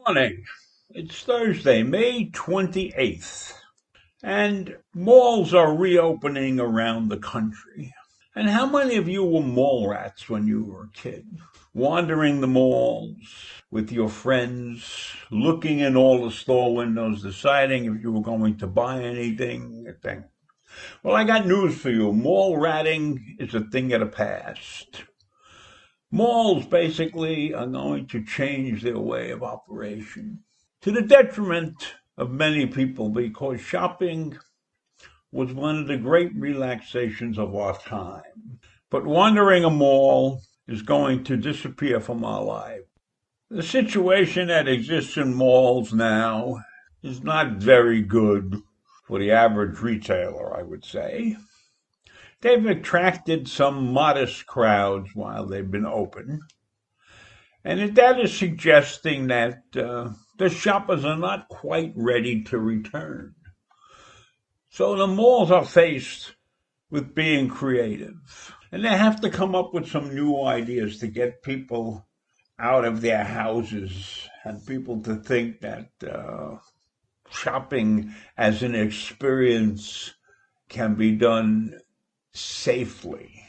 Morning. It's Thursday, May 28th, and malls are reopening around the country. And how many of you were mall rats when you were a kid? Wandering the malls with your friends, looking in all the store windows, deciding if you were going to buy anything. Well, I got news for you. Mall ratting is a thing of the past. Malls basically are going to change their way of operation to the detriment of many people because shopping was one of the great relaxations of our time. But wandering a mall is going to disappear from our life. The situation that exists in malls now is not very good for the average retailer, I would say. They've attracted some modest crowds while they've been open, and that is suggesting that the shoppers are not quite ready to return. So the malls are faced with being creative, and they have to come up with some new ideas to get people out of their houses and people to think that shopping as an experience can be done safely,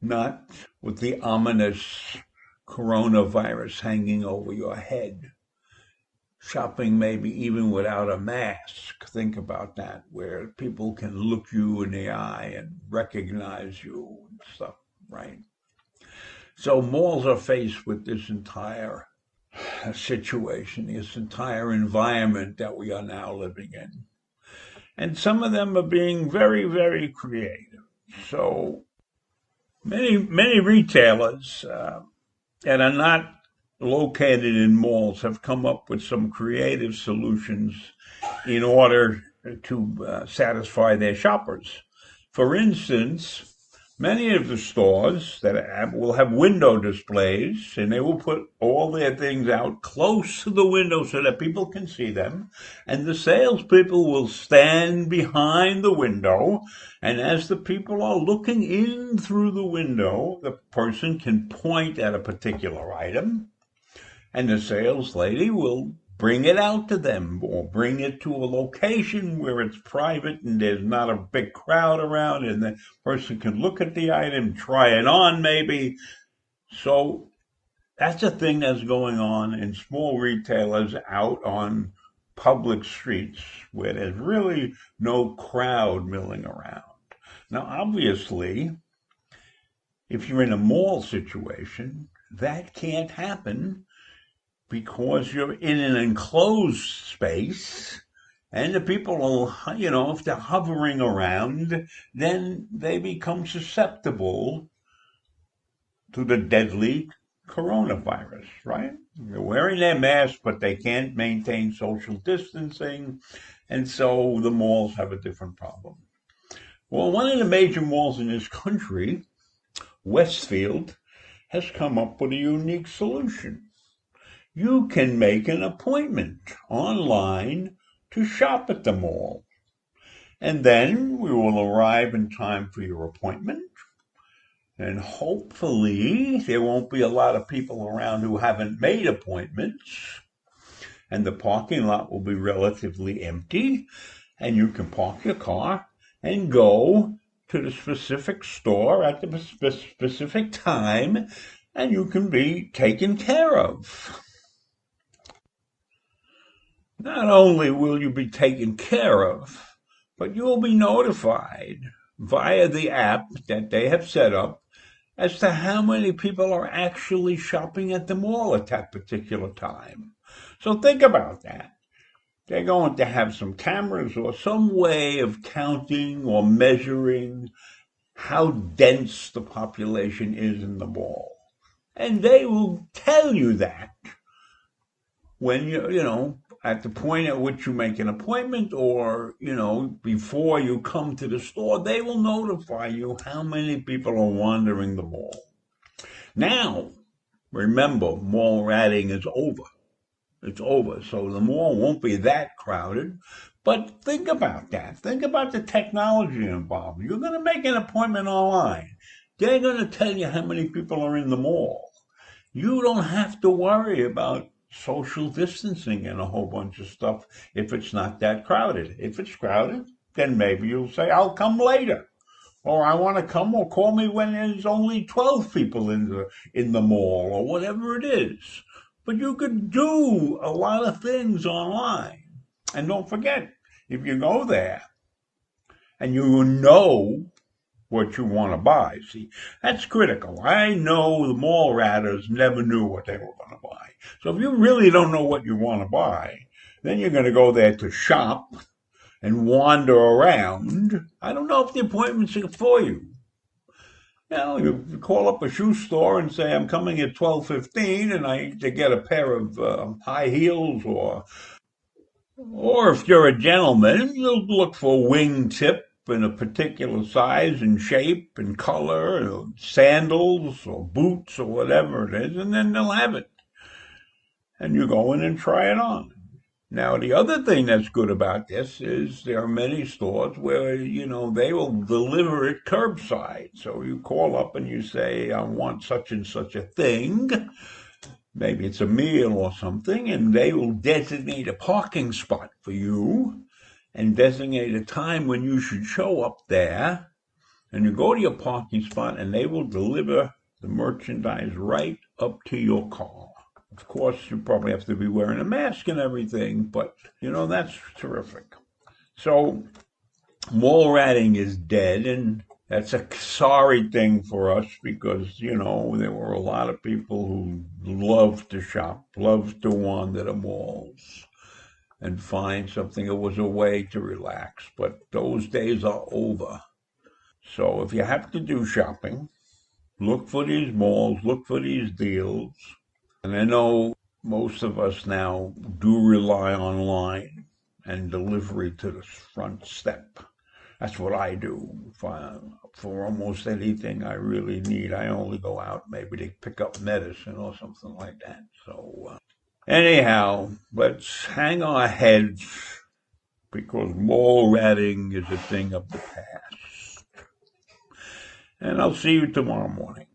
not with the ominous coronavirus hanging over your head. Shopping maybe even without a mask. Think about that, where people can look you in the eye and recognize you and stuff, right? So malls are faced with this entire situation, this entire environment that we are now living in. And some of them are being very, very creative. So many retailers that are not located in malls have come up with some creative solutions in order to satisfy their shoppers. For instance, many of the stores that will have window displays, and they will put all their things out close to the window so that people can see them, and the salespeople will stand behind the window, and as the people are looking in through the window, the person can point at a particular item, and the sales lady will bring it out to them or bring it to a location where it's private and there's not a big crowd around and the person can look at the item, try it on maybe. So that's a thing that's going on in small retailers out on public streets where there's really no crowd milling around. Now, obviously, if you're in a mall situation, that can't happen because you're in an enclosed space and the people are, if they're hovering around, then they become susceptible to the deadly coronavirus, right? They're wearing their masks, but they can't maintain social distancing, and so the malls have a different problem. Well, one of the major malls in this country, Westfield, has come up with a unique solution. You can make an appointment online to shop at the mall. And then we will arrive in time for your appointment. And hopefully there won't be a lot of people around who haven't made appointments. And the parking lot will be relatively empty. And you can park your car and go to the specific store at the specific time. And you can be taken care of. Not only will you be taken care of, but you will be notified via the app that they have set up as to how many people are actually shopping at the mall at that particular time. So think about that. They're going to have some cameras or some way of counting or measuring how dense the population is in the mall. And they will tell you that when at the point at which you make an appointment or, before you come to the store, they will notify you how many people are wandering the mall. Now, remember, mall ratting is over. It's over, so the mall won't be that crowded. But think about that. Think about the technology involved. You're going to make an appointment online. They're going to tell you how many people are in the mall. You don't have to worry about social distancing and a whole bunch of stuff if it's not that crowded. If it's crowded, then maybe you'll say, I'll come later. Or I want to come, or call me when there's only 12 people in the mall, or whatever it is. But you could do a lot of things online. And don't forget, if you go there and you know what you want to buy, see, that's critical. I know the mall ratters never knew what they were going to buy. So if you really don't know what you want to buy, then you're going to go there to shop and wander around. I don't know if the appointments are for you. You know, you call up a shoe store and say, I'm coming at 12:15 and I need to get a pair of high heels, or if you're a gentleman, you'll look for a wingtip in a particular size and shape and color, or sandals or boots or whatever it is, and then they'll have it. And you go in and try it on. Now, the other thing that's good about this is there are many stores where, they will deliver it curbside. So you call up and you say, I want such and such a thing. Maybe it's a meal or something, and they will designate a parking spot for you and designate a time when you should show up there. And you go to your parking spot and they will deliver the merchandise right up to your car. Of course, you probably have to be wearing a mask and everything, but, that's terrific. So, mall ratting is dead, and that's a sorry thing for us because, there were a lot of people who loved to shop, loved to wander the malls and find something that was a way to relax. But those days are over. So if you have to do shopping, look for these malls, look for these deals. And I know most of us now do rely online and delivery to the front step. That's what I do for almost anything I really need. I only go out maybe to pick up medicine or something like that. So anyhow, let's hang our heads because mall ratting is a thing of the past. And I'll see you tomorrow morning.